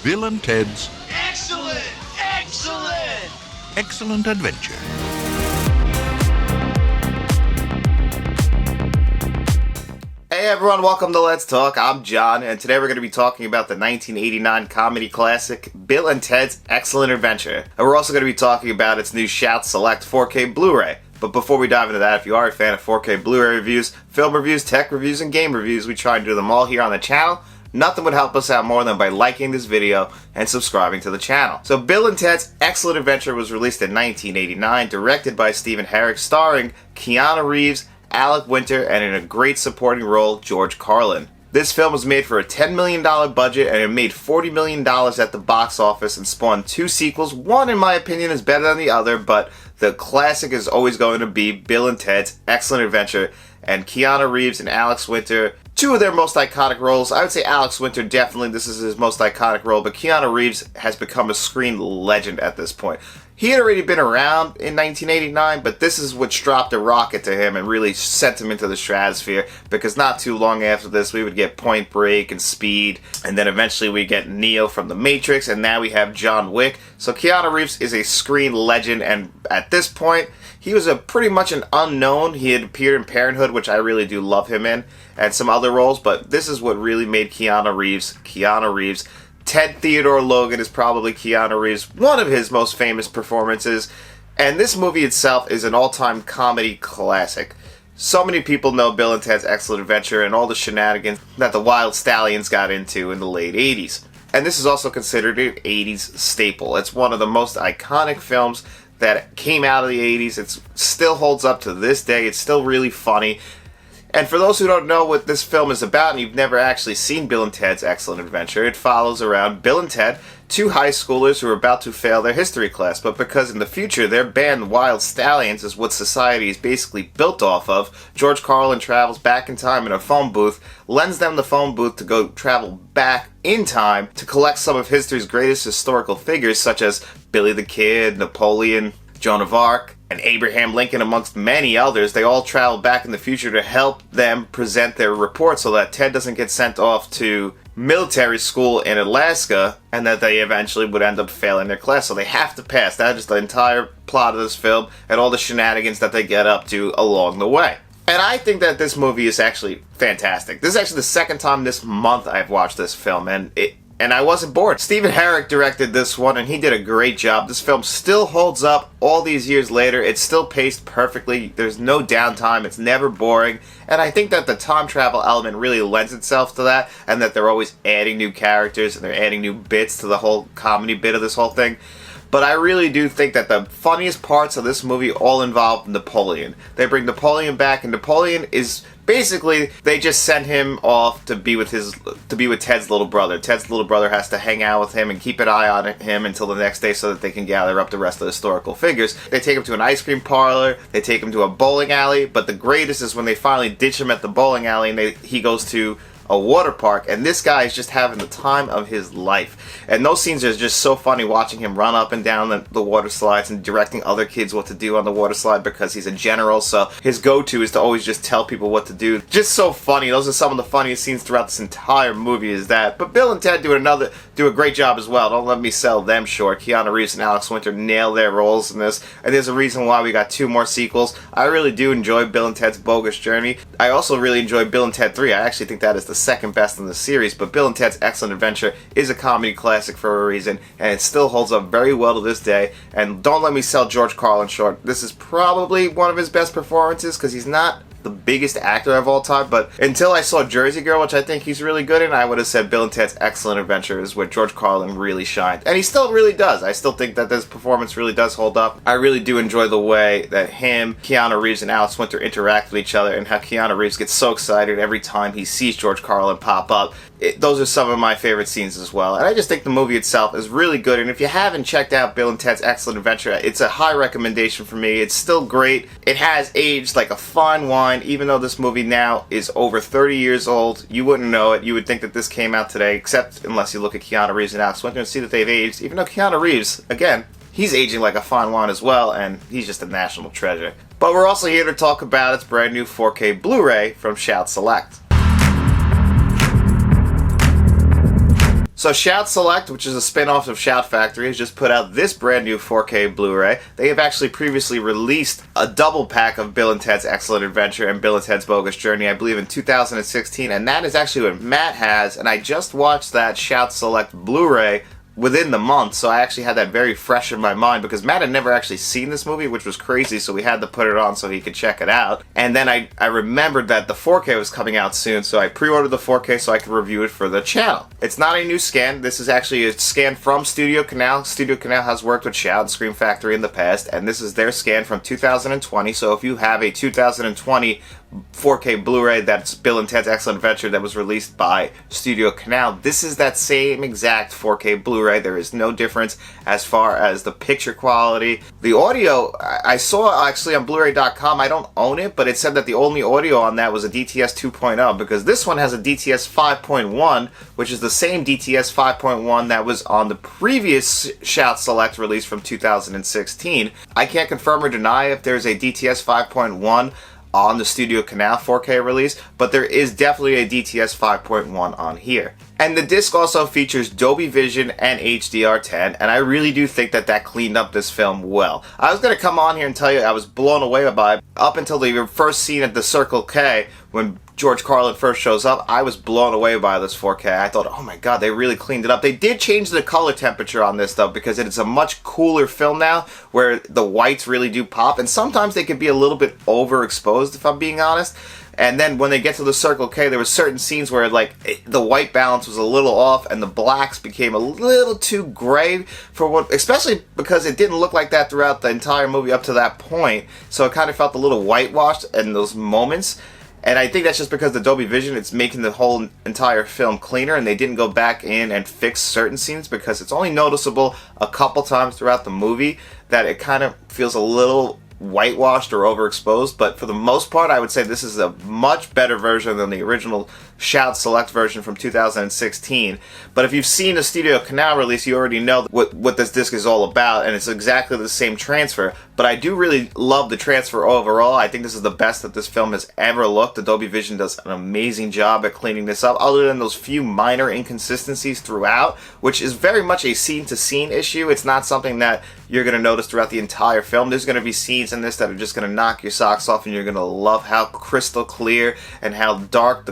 Bill and Ted's Excellent! Excellent! Excellent Adventure. Hey everyone, welcome to Let's Talk. I'm John, and today we're going to be talking about the 1989 comedy classic, Bill and Ted's Excellent Adventure. And we're also going to be talking about its new Shout Select 4K Blu-ray. But before we dive into that, if you are a fan of 4K Blu-ray reviews, film reviews, tech reviews, and game reviews, we try and do them all here on the channel. Nothing would help us out more than by liking this video and subscribing to the channel. So Bill and Ted's Excellent Adventure was released in 1989, directed by Stephen Herek, starring Keanu Reeves, Alec Winter, and in a great supporting role, George Carlin. This film was made for a $10 million budget, and it made $40 million at the box office and spawned two sequels. One, in my opinion, is better than the other, but the classic is always going to be Bill and Ted's Excellent Adventure, and Keanu Reeves and Alex Winter, two of their most iconic roles. I would say Alex Winter, definitely this is his most iconic role, but Keanu Reeves has become a screen legend at this point. He had already been around in 1989, but this is what dropped a rocket to him and really sent him into the stratosphere, because not too long after this we would get Point Break and Speed, and then eventually we get Neo from The Matrix, and now we have John Wick. So Keanu Reeves is a screen legend, and at this point he was pretty much an unknown. He had appeared in Parenthood, which I really do love him in, and some other roles, but this is what really made Keanu Reeves. Ted Theodore Logan is probably Keanu Reeves' one of his most famous performances, and this movie itself is an all-time comedy classic. So many people know Bill and Ted's Excellent Adventure and all the shenanigans that the Wild Stallions got into in the late 80s. And this is also considered an 80s staple. It's one of the most iconic films that came out of the 80s. It still holds up to this day. It's still really funny. And for those who don't know what this film is about, and you've never actually seen Bill and Ted's Excellent Adventure, it follows around Bill and Ted, two high schoolers who are about to fail their history class, but because in the future their band Wild Stallions is what society is basically built off of, George Carlin travels back in time in a phone booth, lends them the phone booth to go travel back in time to collect some of history's greatest historical figures, such as Billy the Kid, Napoleon, Joan of Arc, and Abraham Lincoln, amongst many others. They all travel back in the future to help them present their report so that Ted doesn't get sent off to military school in Alaska and that they eventually would end up failing their class. So they have to pass. That is the entire plot of this film and all the shenanigans that they get up to along the way. And I think that this movie is actually fantastic. This is actually the second time this month I've watched this film, and I wasn't bored. Stephen Herek directed this one, and he did a great job. This film still holds up all these years later. It's still paced perfectly. There's no downtime. It's never boring. And I think that the time travel element really lends itself to that, and that they're always adding new characters, and they're adding new bits to the whole comedy bit of this whole thing. But I really do think that the funniest parts of this movie all involve Napoleon. They bring Napoleon back, and Napoleon is basically, they just send him off to be with Ted's little brother. Ted's little brother has to hang out with him and keep an eye on him until the next day so that they can gather up the rest of the historical figures. They take him to an ice cream parlor, they take him to a bowling alley, but the greatest is when they finally ditch him at the bowling alley and he goes to a water park, and this guy is just having the time of his life. And those scenes are just so funny, watching him run up and down the water slides and directing other kids what to do on the water slide, because he's a general, so his go-to is to always just tell people what to do. Just so funny. Those are some of the funniest scenes throughout this entire movie is that. But Bill and Ted do a great job as well. Don't let me sell them short. Keanu Reeves and Alex Winter nail their roles in this, and there's a reason why we got two more sequels. I really do enjoy Bill and Ted's Bogus Journey. I also really enjoy Bill and Ted 3. I actually think that is the second best in the series, but Bill and Ted's Excellent Adventure is a comedy classic for a reason, and it still holds up very well to this day. And don't let me sell George Carlin short. This is probably one of his best performances, because he's not the biggest actor of all time, but until I saw Jersey Girl, which I think he's really good in, I would have said Bill and Ted's Excellent Adventure is where George Carlin really shined. And he still really does. I still think that this performance really does hold up. I really do enjoy the way that him, Keanu Reeves, and Alex Winter interact with each other, and how Keanu Reeves gets so excited every time he sees George Carlin pop up. Those are some of my favorite scenes as well. And I just think the movie itself is really good, and if you haven't checked out Bill and Ted's Excellent Adventure, it's a high recommendation for me. It's still great. It has aged like a fine wine, even though this movie now is over 30 years old. You wouldn't know it. You would think that this came out today, except unless you look at Keanu Reeves and Alex Winter and see that they've aged, even though Keanu Reeves, again, he's aging like a fine wine as well, and he's just a national treasure. But we're also here to talk about its brand new 4K Blu-ray from Shout Select. So Shout Select, which is a spin-off of Shout Factory, has just put out this brand new 4K Blu-ray. They have actually previously released a double pack of Bill and Ted's Excellent Adventure and Bill and Ted's Bogus Journey, I believe in 2016, and that is actually what Matt has, and I just watched that Shout Select Blu-ray within the month, so I actually had that very fresh in my mind because Matt had never actually seen this movie, which was crazy, so we had to put it on so he could check it out. And then I remembered that the 4K was coming out soon, so I pre-ordered the 4K so I could review it for the channel. It's not a new scan. This is actually a scan from Studio Canal. Studio Canal has worked with Shout and Scream Factory in the past, and this is their scan from 2020, so if you have a 2020 4K Blu-ray that's Bill and Ted's Excellent Adventure that was released by Studio Canal, this is that same exact 4K Blu-ray. There is no difference as far as the picture quality. The audio, I saw actually on Blu-ray.com, I don't own it, but it said that the only audio on that was a DTS 2.0 because this one has a DTS 5.1, which is the same DTS 5.1 that was on the previous Shout Select release from 2016. I can't confirm or deny if there's a DTS 5.1 on the Studio Canal 4K release, but there is definitely a DTS 5.1 on here. And the disc also features Dolby Vision and HDR10, and I really do think that that cleaned up this film well. I was going to come on here and tell you I was blown away by it. Up until the first scene at the Circle K, when George Carlin first shows up, I was blown away by this 4K. I thought, oh my god, they really cleaned it up. They did change the color temperature on this though, because it is a much cooler film now, where the whites really do pop, and sometimes they can be a little bit overexposed, if I'm being honest. And then when they get to the Circle K, there were certain scenes where the white balance was a little off and the blacks became a little too gray for what, especially because it didn't look like that throughout the entire movie up to that point. So it kind of felt a little whitewashed in those moments. And I think that's just because the Dolby Vision, it's making the whole entire film cleaner, and they didn't go back in and fix certain scenes because it's only noticeable a couple times throughout the movie that it kind of feels a little whitewashed or overexposed, but for the most part I would say this is a much better version than the original Shout Select version from 2016. But if you've seen the Studio Canal release, you already know what this disc is all about, and it's exactly the same transfer. But I do really love the transfer overall. I think this is the best that this film has ever looked. The Dolby Vision does an amazing job at cleaning this up, other than those few minor inconsistencies throughout, which is very much a scene-to-scene issue. It's not something that you're going to notice throughout the entire film. There's going to be scenes in this that are just going to knock your socks off, and you're going to love how crystal clear and how dark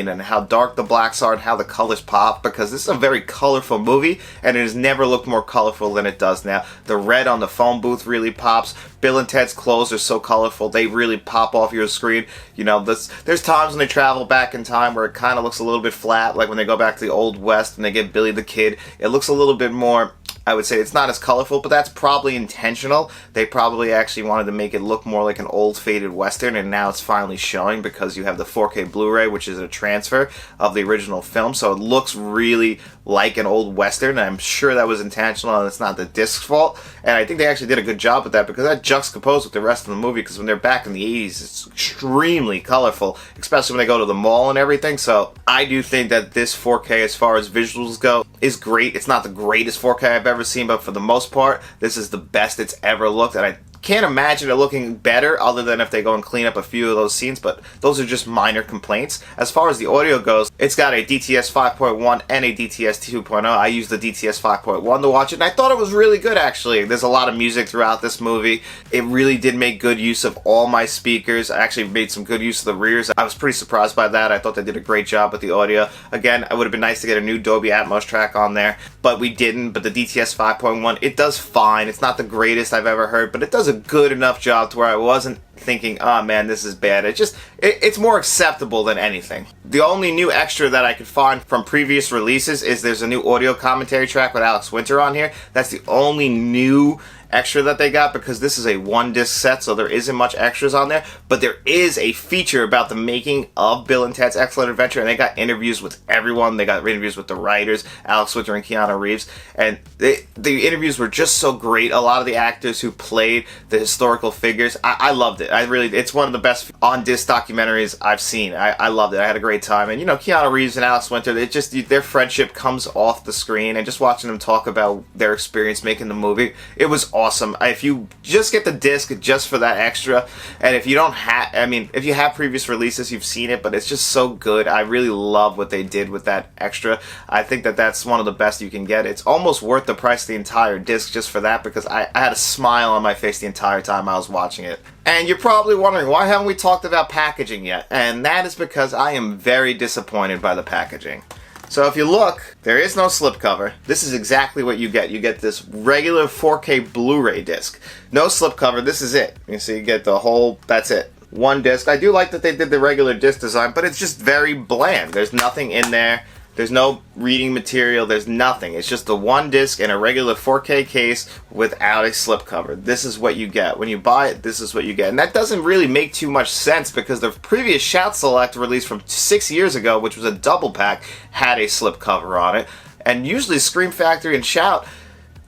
and how dark the blacks are and how the colors pop, because this is a very colorful movie, and it has never looked more colorful than it does now. The red on the phone booth really pops. Bill and Ted's clothes are so colorful, they really pop off your screen. You know, there's times when they travel back in time where it kind of looks a little bit flat, like when they go back to the Old West and they get Billy the Kid. It looks a little bit more, I would say it's not as colorful, but that's probably intentional. They probably actually wanted to make it look more like an old faded Western, and now it's finally showing because you have the 4K Blu-ray, which is a transfer of the original film, so it looks really like an old Western, and I'm sure that was intentional and it's not the disc's fault. And I think they actually did a good job with that, because that juxtaposed with the rest of the movie, because when they're back in the 80s, it's extremely colorful, especially when they go to the mall and everything. So I do think that this 4K, as far as visuals go, is great. It's not the greatest 4K I've ever seen, but for the most part, this is the best it's ever looked, and I can't imagine it looking better other than if they go and clean up a few of those scenes, but those are just minor complaints. As far as the audio goes, it's got a DTS 5.1 and a DTS 2.0. I used the DTS 5.1 to watch it, and I thought it was really good, actually. There's a lot of music throughout this movie. It really did make good use of all my speakers. I actually made some good use of the rears. I was pretty surprised by that. I thought they did a great job with the audio. Again, it would have been nice to get a new Dolby Atmos track on there, but we didn't. But the DTS 5.1, it does fine. It's not the greatest I've ever heard, but it does a good enough job to where I wasn't thinking, oh man, this is bad. It's more acceptable than anything. The only new extra that I could find from previous releases is there's a new audio commentary track with Alex Winter on here. That's the only new extra that they got, because this is a one disc set, so there isn't much extras on there, but there is a feature about the making of Bill and Ted's Excellent Adventure, and they got interviews with everyone. They got interviews with the writers, Alex Winter and Keanu Reeves, and the interviews were just so great. A lot of the actors who played the historical figures, I loved it. It's one of the best on-disc documentaries I've seen. I loved it. I had a great time. And, Keanu Reeves and Alex Winter, their friendship comes off the screen, and just watching them talk about their experience making the movie, it was awesome. If you just get the disc just for that extra, and if you don't have, if you have previous releases, you've seen it, but it's just so good. I really love what they did with that extra. I think that that's one of the best you can get. It's almost worth the price of the entire disc just for that, because I had a smile on my face the entire time I was watching it. And you're probably wondering, why haven't we talked about packaging yet? And that is because I am very disappointed by the packaging. So if you look, there is no slipcover. This is exactly what you get. You get this regular 4K Blu-ray disc. No slipcover, this is it. You see, you get the whole, that's it. One disc. I do like that they did the regular disc design, but it's just very bland. There's nothing in there. There's no reading material. There's nothing. It's just the one disc in a regular 4K case without a slipcover. This is what you get. When you buy it, this is what you get. And that doesn't really make too much sense, because the previous Shout Select release from 6 years ago, which was a double pack, had a slipcover on it. And usually Scream Factory and Shout,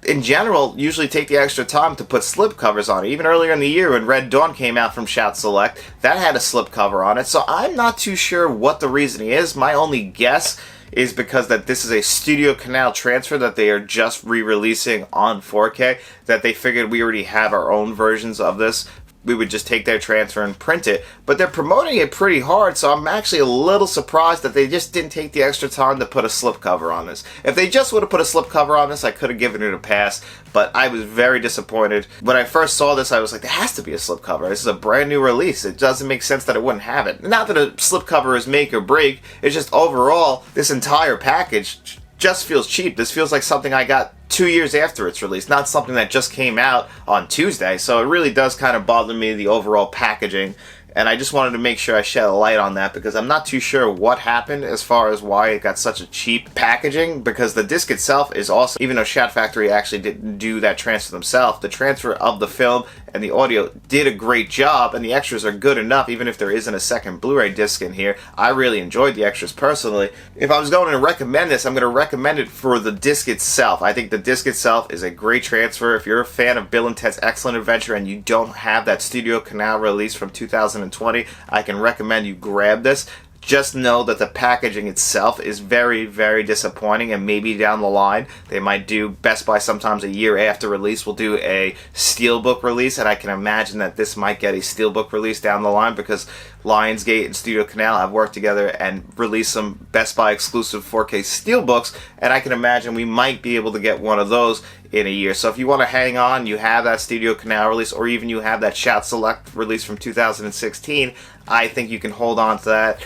in general, usually take the extra time to put slipcovers on it. Even earlier in the year when Red Dawn came out from Shout Select, that had a slipcover on it. So I'm not too sure what the reasoning is. My only guess is because that this is a Studio Canal transfer that they are just re-releasing on 4K, that they figured we already have our own versions of this. We would just take their transfer and print it. But they're promoting it pretty hard, so I'm actually a little surprised that they just didn't take the extra time to put a slipcover on this. If they just would have put a slipcover on this, I could have given it a pass, but I was very disappointed. When I first saw this, I was like, there has to be a slipcover. This is a brand new release. It doesn't make sense that it wouldn't have it. Not that a slipcover is make or break, it's just overall, this entire package just feels cheap. This feels like something I got 2 years after its release, not something that just came out on Tuesday. So it really does kind of bother me, the overall packaging. And I just wanted to make sure I shed a light on that, because I'm not too sure what happened as far as why it got such a cheap packaging, because the disc itself is also, even though Shout Factory actually didn't do that transfer themselves, the transfer of the film and the audio did a great job, and the extras are good enough, even if there isn't a second Blu-ray disc in here. I really enjoyed the extras personally. If I was going to recommend this, I'm going to recommend it for the disc itself. I think the disc itself is a great transfer. If you're a fan of Bill and Ted's Excellent Adventure and you don't have that Studio Canal release from 2020, I can recommend you grab this. Just know that the packaging itself is very, very disappointing, and maybe down the line they might do, Best Buy sometimes a year after release will do a steelbook release, and I can imagine that this might get a steelbook release down the line, because Lionsgate and Studio Canal have worked together and released some Best Buy exclusive 4K steelbooks, and I can imagine we might be able to get one of those in a year. So if you want to hang on, you have that Studio Canal release, or even you have that Shout Select release from 2016, I think you can hold on to that.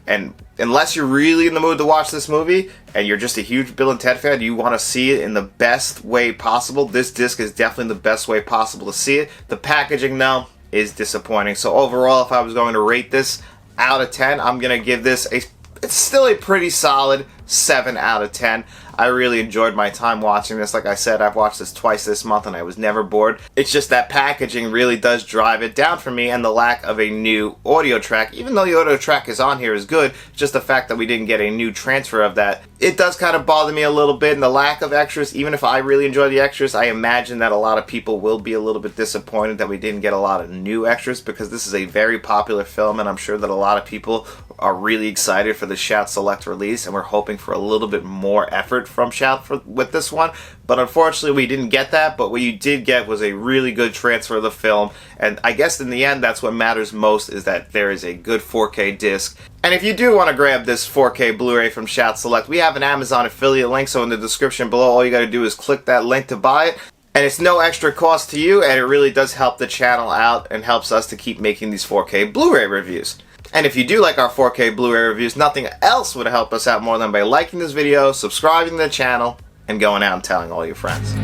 And unless you're really in the mood to watch this movie, and you're just a huge Bill and Ted fan, you want to see it in the best way possible, this disc is definitely the best way possible to see it. The packaging, though, is disappointing. So overall, if I was going to rate this out of 10, I'm going to give this it's still a pretty solid 7 out of 10. I really enjoyed my time watching this. Like I said, I've watched this twice this month and I was never bored. It's just that packaging really does drive it down for me, and the lack of a new audio track. Even though the audio track is on here is good, just the fact that we didn't get a new transfer of that, it does kind of bother me a little bit. And the lack of extras, even if I really enjoy the extras, I imagine that a lot of people will be a little bit disappointed that we didn't get a lot of new extras, because this is a very popular film, and I'm sure that a lot of people are really excited for the Shout Select release, and we're hoping for a little bit more effort from Shout with this one. But unfortunately we didn't get that, but what you did get was a really good transfer of the film, and I guess in the end that's what matters most, is that there is a good 4K disc. And if you do want to grab this 4K Blu-ray from Shout Select, we have an Amazon affiliate link, so in the description below all you got to do is click that link to buy it. And it's no extra cost to you, and it really does help the channel out and helps us to keep making these 4K Blu-ray reviews. And if you do like our 4K Blu-ray reviews, nothing else would help us out more than by liking this video, subscribing to the channel, and going out and telling all your friends.